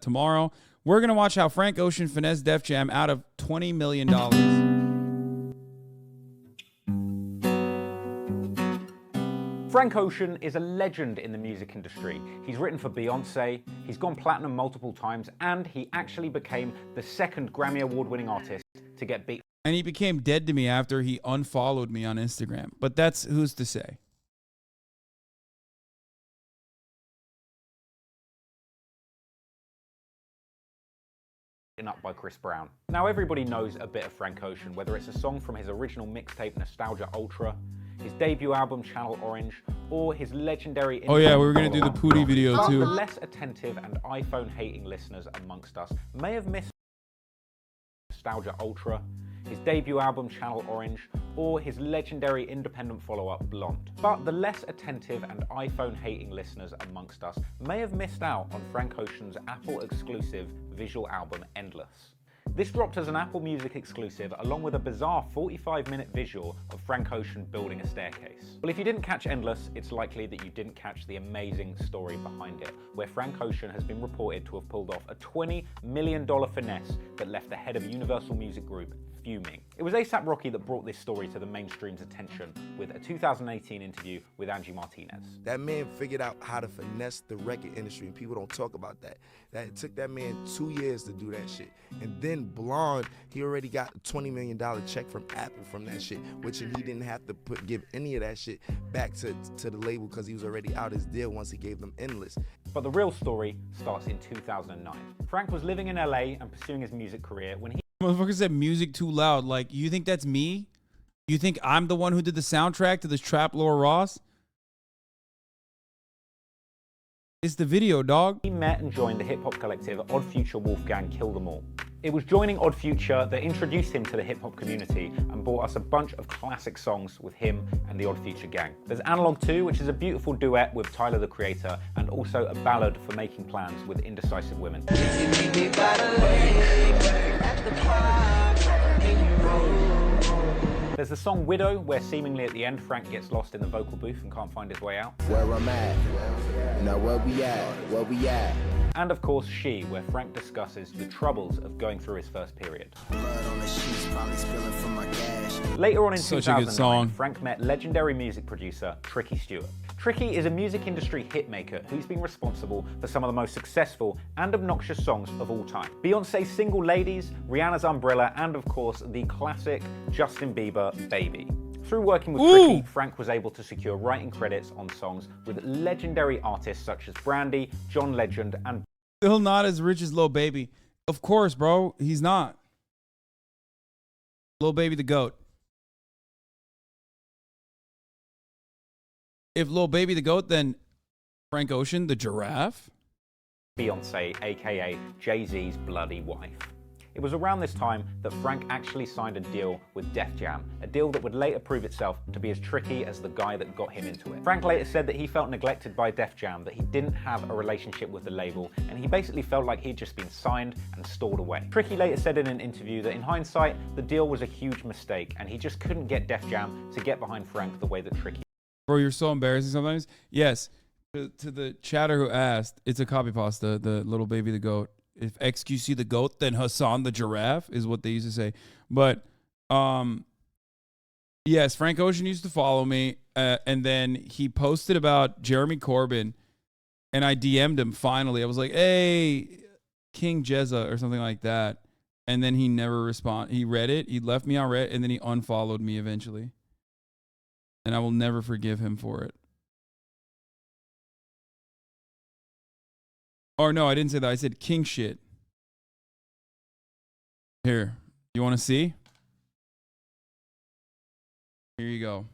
tomorrow. We're going to watch how Frank Ocean finessed Def Jam out of $20 million. Frank Ocean is a legend in the music industry. He's written for Beyonce, he's gone platinum multiple times, and he actually became the second Grammy Award-winning artist to get beat. And he became dead to me after he unfollowed me on Instagram. But that's who's to say. Up by Chris Brown. Now everybody knows a bit of Frank Ocean, whether it's a song from his original mixtape Nostalgia Ultra, his debut album Channel Orange, or his legendary... Oh yeah, we were going to do the Pootie video but too. The less attentive and iPhone-hating listeners amongst us may have missed Nostalgia Ultra, his debut album Channel Orange, or his legendary independent follow-up Blonde. But the less attentive and iPhone-hating listeners amongst us may have missed out on Frank Ocean's Apple-exclusive visual album Endless. This dropped as an Apple Music exclusive along with a bizarre 45-minute visual of Frank Ocean building a staircase. Well, if you didn't catch Endless, it's likely that you didn't catch the amazing story behind it, where Frank Ocean has been reported to have pulled off a $20 million finesse that left the head of Universal Music Group fuming. It was A$AP Rocky that brought this story to the mainstream's attention with a 2018 interview with Angie Martinez. That man figured out how to finesse the record industry, and people don't talk about that. That it took that man 2 years to do that shit. And then Blonde, he already got a $20 million check from Apple from that shit, which he didn't have to give any of that shit back to the label because he was already out his deal once he gave them Endless. But the real story starts in 2009. Frank was living in LA and pursuing his music career when he... Motherfucker said music too loud. Like, you think that's me? You think I'm the one who did the soundtrack to this Trap Laura Ross? It's the video, dog. He met and joined the hip-hop collective Odd Future Wolfgang Kill Them All. It was joining Odd Future that introduced him to the hip-hop community and brought us a bunch of classic songs with him and the Odd Future gang. There's Analog 2, which is a beautiful duet with Tyler, the Creator, and also a ballad for making plans with Indecisive Women. There's the song Widow, where seemingly at the end Frank gets lost in the vocal booth and can't find his way out. Where I'm at, now where we at. And of course She, where Frank discusses the troubles of going through his first period. Later on in Such a good 2009, song. Frank met legendary music producer Tricky Stewart. Tricky is a music industry hitmaker who's been responsible for some of the most successful and obnoxious songs of all time. Beyonce's Single Ladies, Rihanna's Umbrella, and of course the classic Justin Bieber Baby. Through working with Tricky, Frank was able to secure writing credits on songs with legendary artists such as Brandy, John Legend, and... Still not as rich as Lil Baby. Of course, bro. He's not. Lil Baby the GOAT. If Lil Baby the GOAT, then Frank Ocean the giraffe? Beyonce, aka Jay-Z's bloody wife. It was around this time that Frank actually signed a deal with Def Jam, a deal that would later prove itself to be as tricky as the guy that got him into it. Frank later said that he felt neglected by Def Jam, that he didn't have a relationship with the label, and he basically felt like he'd just been signed and stored away. Tricky later said in an interview that in hindsight, the deal was a huge mistake, and he just couldn't get Def Jam to get behind Frank the way that Tricky... Bro, you're so embarrassing sometimes. Yes, to the chatter who asked, it's a copy pasta, the Little Baby the GOAT. If XQC the GOAT, then Hasan the giraffe is what they used to say. But yes, Frank Ocean used to follow me, and then he posted about Jeremy Corbyn, and I DM'd him finally. I was like, hey, King Jezza or something like that. And then he never responded. He read it, he left me on red, and then he unfollowed me eventually. And I will never forgive him for it. Or no, I didn't say that. I said king shit. Here, you want to see? Here you go.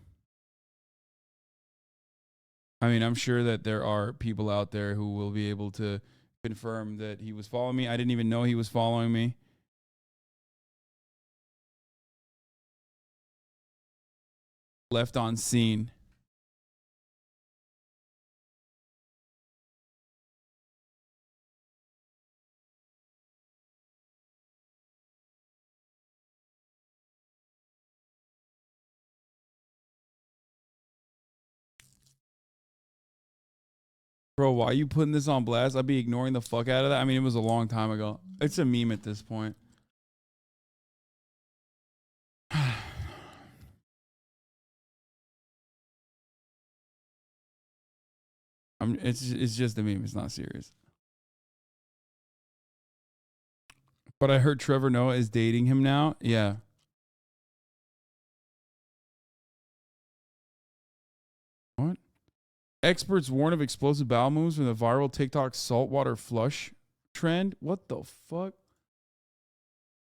I mean, I'm sure that there are people out there who will be able to confirm that he was following me. I didn't even know he was following me. Left on scene. Bro, why are you putting this on blast? I'd be ignoring the fuck out of that. I mean, it was a long time ago. It's a meme at this point. It's just a meme. It's not serious. But I heard Trevor Noah is dating him now. Yeah. What? Experts warn of explosive bowel moves from the viral TikTok saltwater flush trend. What the fuck?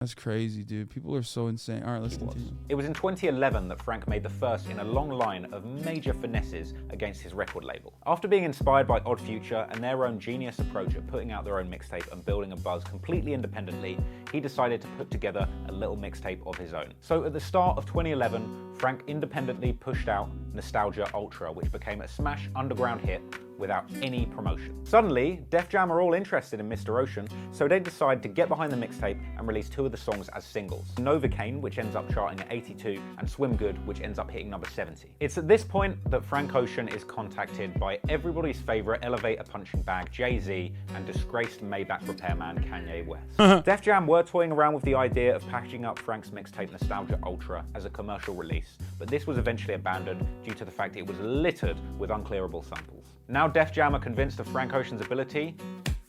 That's crazy, dude. People are so insane. All right, let's continue. It was in 2011 that Frank made the first in a long line of major finesses against his record label. After being inspired by Odd Future and their own genius approach at putting out their own mixtape and building a buzz completely independently, he decided to put together a little mixtape of his own. So at the start of 2011, Frank independently pushed out Nostalgia Ultra, which became a smash underground hit without any promotion. Suddenly, Def Jam are all interested in Mr. Ocean, so they decide to get behind the mixtape and release two of the songs as singles. Novocaine, which ends up charting at 82, and Swim Good, which ends up hitting number 70. It's at this point that Frank Ocean is contacted by everybody's favorite elevator punching bag, Jay-Z, and disgraced Maybach repairman, Kanye West. Def Jam were toying around with the idea of packaging up Frank's mixtape Nostalgia Ultra as a commercial release, but this was eventually abandoned due to the fact it was littered with unclearable samples. Now Def Jam are convinced of Frank Ocean's ability,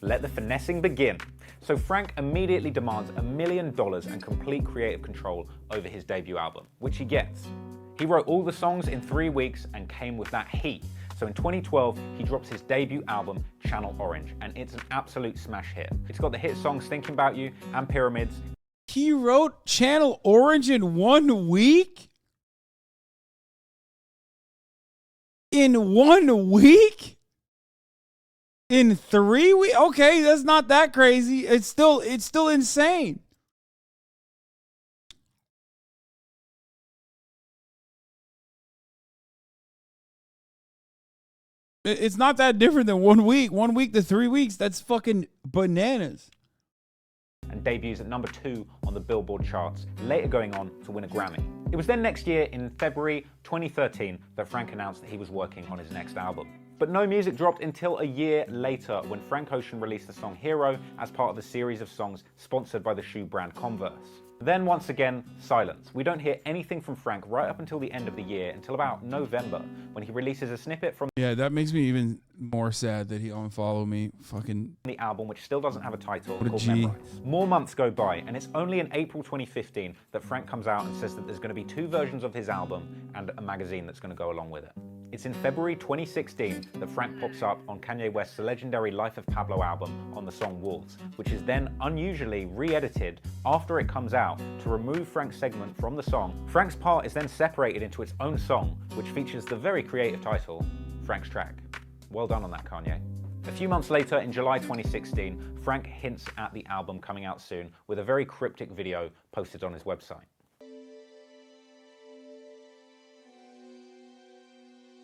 let the finessing begin. So Frank immediately demands $1 million and complete creative control over his debut album, which he gets. He wrote all the songs in 3 weeks and came with that heat. So in 2012, he drops his debut album, Channel Orange, and it's an absolute smash hit. It's got the hit songs Thinking About You and Pyramids. He wrote Channel Orange in 1 week? In 1 week? In 3 weeks? Okay, that's not that crazy. It's still insane. It's not that different than 1 week. 1 week to 3 weeks. That's fucking bananas. And debuts at number 2 on the Billboard charts, later going on to win a Grammy. It was then next year, in February 2013, that Frank announced that he was working on his next album. But no music dropped until a year later, when Frank Ocean released the song Hero as part of a series of songs sponsored by the shoe brand Converse. Then once again, silence. We don't hear anything from Frank right up until the end of the year, until about November, when he releases a snippet from that makes me even more sad that he unfollowed me. Fucking the album, which still doesn't have a title, what a called G. Memorize. More months go by, and it's only in April 2015 that Frank comes out and says that there's going to be 2 versions of his album and a magazine that's going to go along with it. It's in February 2016 that Frank pops up on Kanye West's legendary Life of Pablo album on the song Wolves, which is then unusually re-edited after it comes out to remove Frank's segment from the song. Frank's part is then separated into its own song, which features the very creative title, Frank's Track. Well done on that, Kanye. A few months later, in July 2016, Frank hints at the album coming out soon with a very cryptic video posted on his website.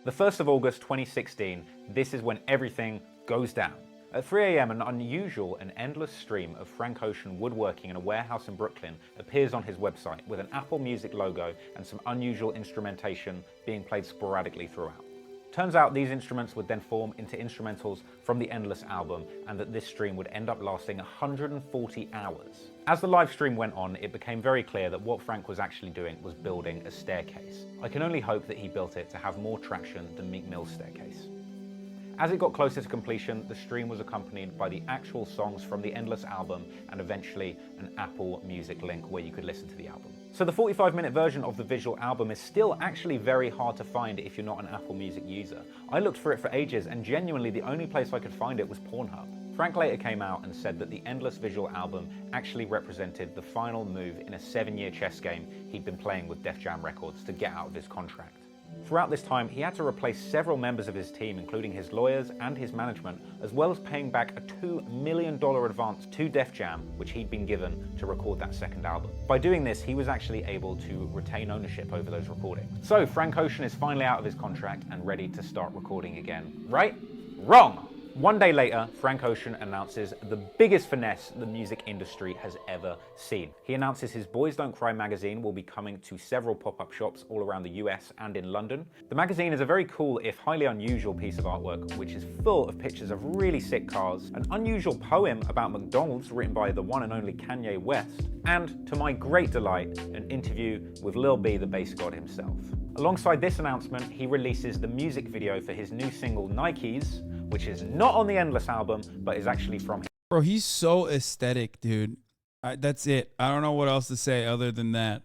The 1st of August 2016, this is when everything goes down. At 3 a.m, an unusual and endless stream of Frank Ocean woodworking in a warehouse in Brooklyn appears on his website with an Apple Music logo and some unusual instrumentation being played sporadically throughout. Turns out these instruments would then form into instrumentals from the Endless album, and that this stream would end up lasting 140 hours. As the live stream went on, it became very clear that what Frank was actually doing was building a staircase. I can only hope that he built it to have more traction than Meek Mill's staircase. As it got closer to completion, the stream was accompanied by the actual songs from the Endless album and eventually an Apple Music link where you could listen to the album. So the 45-minute version of the visual album is still actually very hard to find if you're not an Apple Music user. I looked for it for ages, and genuinely the only place I could find it was Pornhub. Frank later came out and said that the Endless visual album actually represented the final move in a 7-year chess game he'd been playing with Def Jam Records to get out of his contract. Throughout this time, he had to replace several members of his team, including his lawyers and his management, as well as paying back a $2 million advance to Def Jam, which he'd been given to record that second album. By doing this, he was actually able to retain ownership over those recordings. So Frank Ocean is finally out of his contract and ready to start recording again. Right? Wrong! One day later, Frank Ocean announces the biggest finesse the music industry has ever seen. He announces his Boys Don't Cry magazine will be coming to several pop-up shops all around the US and in London. The magazine is a very cool, if highly unusual, piece of artwork, which is full of pictures of really sick cars, an unusual poem about McDonald's written by the one and only Kanye West, and, to my great delight, an interview with Lil B, the bass god himself. Alongside this announcement, he releases the music video for his new single, Nikes, which is not on the Endless album, but is actually from him. Bro, he's so aesthetic, dude. That's it. I don't know what else to say other than that.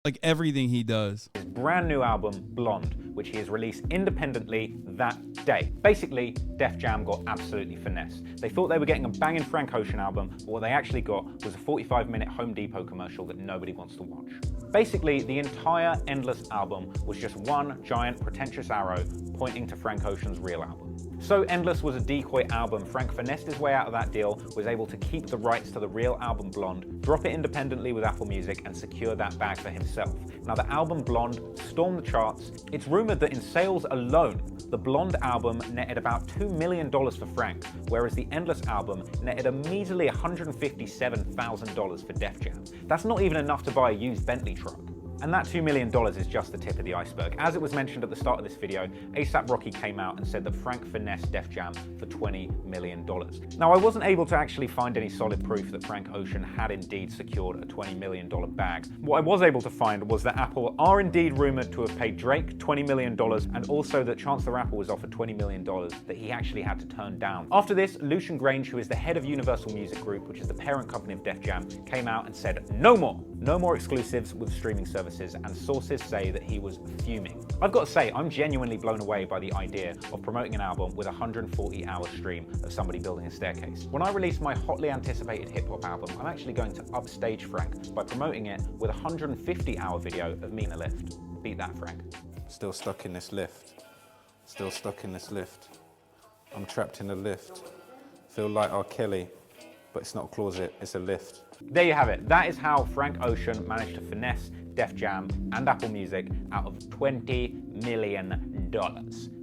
Like everything he does. His brand new album, Blonde, which he has released independently that day. Basically, Def Jam got absolutely finessed. They thought they were getting a banging Frank Ocean album, but what they actually got was a 45-minute Home Depot commercial that nobody wants to watch. Basically, the entire Endless album was just one giant pretentious arrow pointing to Frank Ocean's real album. So Endless was a decoy album. Frank finessed his way out of that deal, was able to keep the rights to the real album Blonde, drop it independently with Apple Music, and secure that bag for himself. Now, the album Blonde stormed the charts. It's rumored that in sales alone, the Blonde album netted about $2 million for Frank, whereas the Endless album netted a measly $157,000 for Def Jam. That's not even enough to buy a used Bentley truck. And that $2 million is just the tip of the iceberg. As it was mentioned at the start of this video, A$AP Rocky came out and said that Frank finessed Def Jam for $20 million. Now, I wasn't able to actually find any solid proof that Frank Ocean had indeed secured a $20 million bag. What I was able to find was that Apple are indeed rumored to have paid Drake $20 million, and also that Chance the Rapper was offered $20 million that he actually had to turn down. After this, Lucian Grange, who is the head of Universal Music Group, which is the parent company of Def Jam, came out and said, no more exclusives with streaming services, and sources say that he was fuming. I've got to say, I'm genuinely blown away by the idea of promoting an album with a 140-hour stream of somebody building a staircase. When I release my hotly anticipated hip-hop album, I'm actually going to upstage Frank by promoting it with a 150-hour video of me in a lift. Beat that, Frank. Still stuck in this lift. Still stuck in this lift. I'm trapped in a lift. Feel like R. Kelly, but it's not a closet, it's a lift. There you have it. That is how Frank Ocean managed to finesse Def Jam and Apple Music out of $20 million.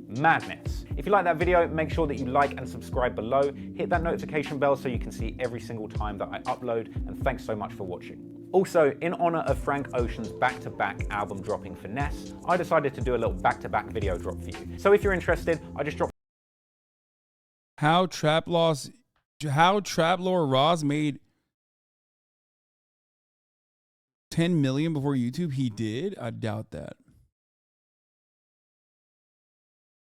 Madness. If you like that video, make sure that you like and subscribe below. Hit that notification bell so you can see every single time that I upload, and thanks so much for watching. Also, in honor of Frank Ocean's back-to-back album dropping Finesse, I decided to do a little back-to-back video drop for you. So if you're interested, I just dropped How Trap Lore Roz made 10 million before YouTube? He did? I doubt that.